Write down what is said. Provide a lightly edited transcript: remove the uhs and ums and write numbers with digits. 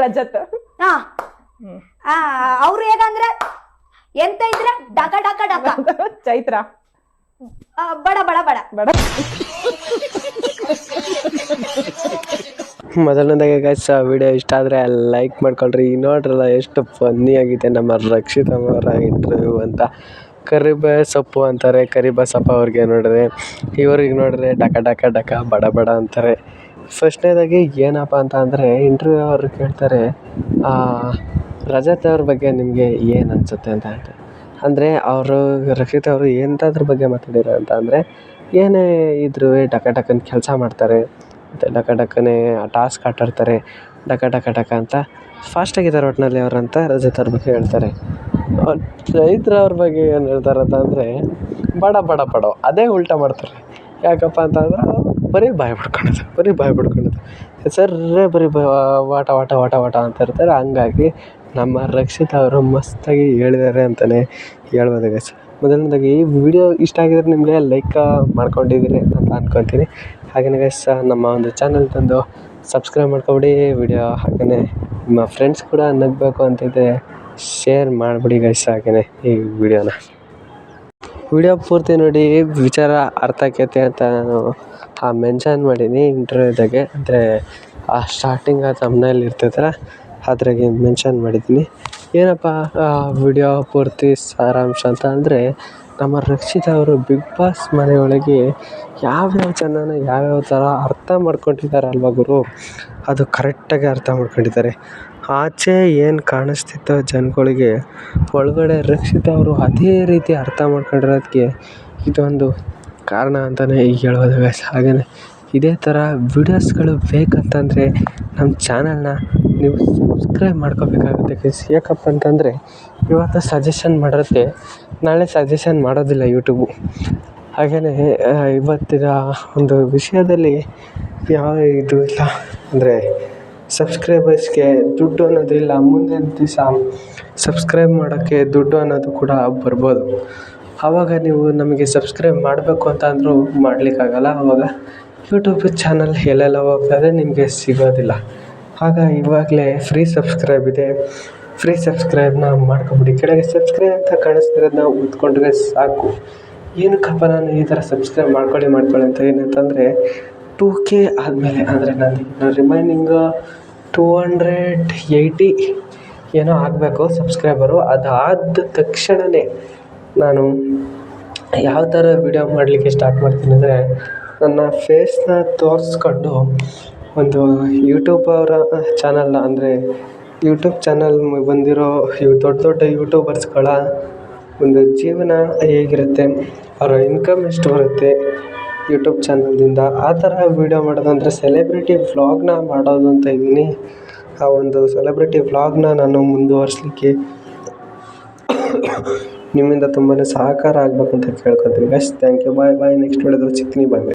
ರಜತ್. ಹಾ ಅವ್ರು ಹೇಗಂದ್ರೆ ಎಂತ ಇದ್ರೆ ಡಕ ಡಕ ಡಕ. ಚೈತ್ರ ಬಡ ಬಡ ಬಡ ಬಡ. ಮೊದಲನೇದಾಗಿ ಗೈಸ್ ವಿಡಿಯೋ ಇಷ್ಟ ಆದರೆ ಲೈಕ್ ಮಾಡ್ಕೊಳ್ರಿ. ನೋಡ್ರಲ್ಲ ಎಷ್ಟು ಫನ್ನಿ ಆಗಿದೆ ನಮ್ಮ ರಕ್ಷಿತ್ ಅವರ ಇಂಟರ್ವ್ಯೂ ಅಂತ. ಕರಿಬೇವು ಸೊಪ್ಪು ಅಂತಾರೆ ಕರಿಬಸಪ್ಪ ಅವ್ರಿಗೆ ನೋಡಿದ್ರೆ, ಇವ್ರಿಗೆ ನೋಡಿದ್ರೆ ಡಕ ಡಕ ಡಕ ಬಡ ಬಡ ಅಂತಾರೆ. ಫಸ್ಟ್ನೇದಾಗಿ ಏನಪ್ಪ ಅಂತ ಅಂದರೆ ಇಂಟರ್ವ್ಯೂ ಅವರು ಕೇಳ್ತಾರೆ ರಜತ್ ಅವ್ರ ಬಗ್ಗೆ ನಿಮಗೆ ಏನು ಅನಿಸುತ್ತೆ ಅಂತ ಹೇಳ್ತಾರೆ. ಅಂದರೆ ಅವರು ರಕ್ಷಿತ್ ಅವರು ಎಂಥದ್ರ ಬಗ್ಗೆ ಮಾತಾಡಿರೋ ಅಂತ ಅಂದರೆ ಏನೇ ಇದ್ರೂ ಡಕ ಡಕನ್ ಕೆಲಸ ಮಾಡ್ತಾರೆ ಮತ್ತು ಡಕ ಡಕ್ಕನೇ ಟಾಸ್ಕ್ ಆಟಾಡ್ತಾರೆ ಡಕ ಡಕ ಡಕ ಅಂತ ಫಾಸ್ಟಾಗಿದ್ದಾರೆ ಒಟ್ಟಿನಲ್ಲಿ ಅವರಂತ ರಜತ್ ಅವ್ರ ಬಗ್ಗೆ ಹೇಳ್ತಾರೆ. ಚೈತ್ರ ಅವ್ರ ಬಗ್ಗೆ ಏನು ಹೇಳ್ತಾರಂತ ಅಂದರೆ ಬಡ ಬಡ ಬಡೋ ಅದೇ ಉಲ್ಟಾ ಮಾಡ್ತಾರೆ. ಯಾಕಪ್ಪ ಅಂತಂದ್ರೆ ಬರೀ ಬಾಯಿ ಬಿಡ್ಕೊಳೋದು ಹೆಸರೇ ಬರೀ ವಾಟ ವಾಟ ವಾಟ ವಾಟ ಅಂತ ಇರ್ತಾರೆ. ಹಂಗಾಗಿ ನಮ್ಮ ರಕ್ಷಿತ್ ಅವರು ಮಸ್ತಾಗಿ ಹೇಳಿದ್ದಾರೆ ಅಂತಲೇ ಹೇಳ್ಬೋದು ಗೈಸ್. ಮೊದಲನೇದಾಗಿ ಈ ವಿಡಿಯೋ ಇಷ್ಟ ಆಗಿದ್ರೆ ನಿಮಗೆ ಲೈಕ್ ಮಾಡ್ಕೊಂಡಿದ್ದೀರಿ ಅಂತ ಅಂದ್ಕೊತೀನಿ. ಹಾಗೆಯೇ ಗೈಸ್ ನಮ್ಮ ಒಂದು ಚಾನಲ್ ತಂದು ಸಬ್ಸ್ಕ್ರೈಬ್ ಮಾಡ್ಕೊಬಿಡಿ. ವಿಡಿಯೋ ಹಾಗೆಯೇ ನಿಮ್ಮ ಫ್ರೆಂಡ್ಸ್ ಕೂಡ ನಗಬೇಕು ಅಂತಿದ್ದರೆ ಶೇರ್ ಮಾಡಿಬಿಡಿ ಗೈಸ್. ಹಾಗೆಯೇ ಈ ವಿಡಿಯೋ ಪೂರ್ತಿ ನೋಡಿ ವಿಚಾರ ಅರ್ಥ ಆಕೈತೆ ಅಂತ ನಾನು ಮೆನ್ಷನ್ ಮಾಡೀನಿ ಇಂಟರ್ವ್ಯೂದಾಗೆ. ಅಂದರೆ ಆ ಸ್ಟಾರ್ಟಿಂಗ್ ತಮ್ಮನೇಲಿ ಇರ್ತೈತಲ್ಲ ಅದ್ರಾಗೆ ಮೆನ್ಷನ್ ಮಾಡಿದ್ದೀನಿ. ಏನಪ್ಪ ವಿಡಿಯೋ ಪೂರ್ತಿ ಸಾರಾಂಶ ಅಂತ ಅಂದರೆ ನಮ್ಮ ರಕ್ಷಿತ್ ಅವರು ಬಿಗ್ ಬಾಸ್ ಮನೆಯೊಳಗೆ ಯಾವ್ಯಾವ ಜನನ ಯಾವ್ಯಾವ ಥರ ಅರ್ಥ ಮಾಡ್ಕೊಂಡಿದ್ದಾರಲ್ವ ಗುರು, ಅದು ಕರೆಕ್ಟಾಗಿ ಅರ್ಥ ಮಾಡ್ಕೊಂಡಿದ್ದಾರೆ. ಆಚೆ ಏನು ಕಾಣಿಸ್ತಿತ್ತೋ ಜನಗಳಿಗೆ ಒಳಗಡೆ ರಕ್ಷಿತ್ ಅವರು ಅದೇ ರೀತಿ ಅರ್ಥ ಮಾಡ್ಕೊಂಡಿರೋದಕ್ಕೆ ಇದೊಂದು ಕಾರಣ ಅಂತಲೇ ಹೇಳ್ಬೋದು ಗೈಸ್. ಹಾಗೆಯೇ ಇದೇ ಥರ ವೀಡಿಯೋಸ್ಗಳು ಬೇಕಂತಂದರೆ ನಮ್ಮ ಚಾನಲ್ನ ನೀವು ಸಬ್ಸ್ಕ್ರೈಬ್ ಮಾಡ್ಕೋಬೇಕಾಗುತ್ತೆ ಗೈಸ್. ಯಾಕಪ್ಪ ಅಂತಂದರೆ ಇವತ್ತು ಸಜೆಷನ್ ಮಾಡಿರುತ್ತೆ, ನಾಳೆ ಸಜೆಷನ್ ಮಾಡೋದಿಲ್ಲ ಯೂಟ್ಯೂಬು. ಹಾಗೆಯೇ ಇವತ್ತಿನ ಒಂದು ವಿಷಯದಲ್ಲಿ ಯಾವ ಇದು ಇಲ್ಲ ಅಂದರೆ ಸಬ್ಸ್ಕ್ರೈಬರ್ಸ್ಗೆ ದುಡ್ಡು ಅನ್ನೋದು ಇಲ್ಲ. ಮುಂದಿನ ದಿವಸ ಸಬ್ಸ್ಕ್ರೈಬ್ ಮಾಡೋಕ್ಕೆ ದುಡ್ಡು ಅನ್ನೋದು ಕೂಡ ಬರ್ಬೋದು. ಆವಾಗ ನೀವು ನಮಗೆ ಸಬ್ಸ್ಕ್ರೈಬ್ ಮಾಡಬೇಕು ಅಂತ ಅಂದರೂ ಮಾಡಲಿಕ್ಕಾಗಲ್ಲ. ಆವಾಗ ಯೂಟ್ಯೂಬ್ ಚಾನಲ್ ಎಲ್ಲೆಲ್ಲ ಹೋಗ್ತದೆ ನಿಮಗೆ ಸಿಗೋದಿಲ್ಲ. ಆಗ ಇವಾಗಲೇ ಫ್ರೀ ಸಬ್ಸ್ಕ್ರೈಬ್ ಇದೆ, ಫ್ರೀ ಸಬ್ಸ್ಕ್ರೈಬ್ನ ಮಾಡ್ಕೊಬಿಡಿ. ಕೆಳಗೆ ಸಬ್ಸ್ಕ್ರೈಬ್ ಅಂತ ಕಾಣಿಸ್ತಿರೋದನ್ನ ಒತ್ಕೊಂಡ್ರೆ ಸಾಕು. ಏನಕ್ಕಪ್ಪ ನಾನು ಈ ಥರ ಸಬ್ಸ್ಕ್ರೈಬ್ ಮಾಡ್ಕೊಳ್ಳಿ ಅಂತ ಏನಂತಂದರೆ 2K ಆದಮೇಲೆ ಅಂದರೆ ನಾನು ರಿಮೈನಿಂಗ್ 280 ಏನೋ ಆಗಬೇಕು ಸಬ್ಸ್ಕ್ರೈಬರು. ಅದಾದ ತಕ್ಷಣವೇ ನಾನು ಯಾವ ಥರ ವಿಡಿಯೋ ಮಾಡಲಿಕ್ಕೆ ಸ್ಟಾರ್ಟ್ ಮಾಡ್ತೀನಿ ಅಂದರೆ ನನ್ನ ಫೇಸ್ನ ತೋರಿಸ್ಕೊಂಡು ಒಂದು ಯೂಟ್ಯೂಬ್ ಅವರ ಚಾನಲ್ನ ಅಂದರೆ ಯೂಟ್ಯೂಬ್ ಚಾನಲ್ ಬಂದಿರೋ ದೊಡ್ಡ ದೊಡ್ಡ ಯೂಟ್ಯೂಬರ್ಸ್ಗಳ ಒಂದು ಜೀವನ ಹೇಗಿರುತ್ತೆ, ಅವರ ಇನ್ಕಮ್ ಎಷ್ಟು ಬರುತ್ತೆ ಯೂಟ್ಯೂಬ್ ಚಾನಲ್ನಿಂದ, ಆ ಥರ ವೀಡಿಯೋ ಮಾಡೋದಂದರೆ ಸೆಲೆಬ್ರಿಟಿ ವ್ಲಾಗ್ನ ಮಾಡೋದು ಅಂತ ಇದ್ದೀನಿ. ಆ ಒಂದು ಸೆಲೆಬ್ರಿಟಿ ವ್ಲಾಗ್ನ ನಾನು ಮುಂದುವರಿಸಲಿಕ್ಕೆ ನಿಮ್ಮಿಂದ ತುಂಬಾ ಸಹಕಾರ ಆಗಬೇಕಂತ ಕೇಳ್ಕೊತೀನಿ guys. Thank you. Bye. Next ವಿಡಿಯೋದಲ್ಲಿ ಸಿಗ್ತೀನಿ. ಬಾಯ್.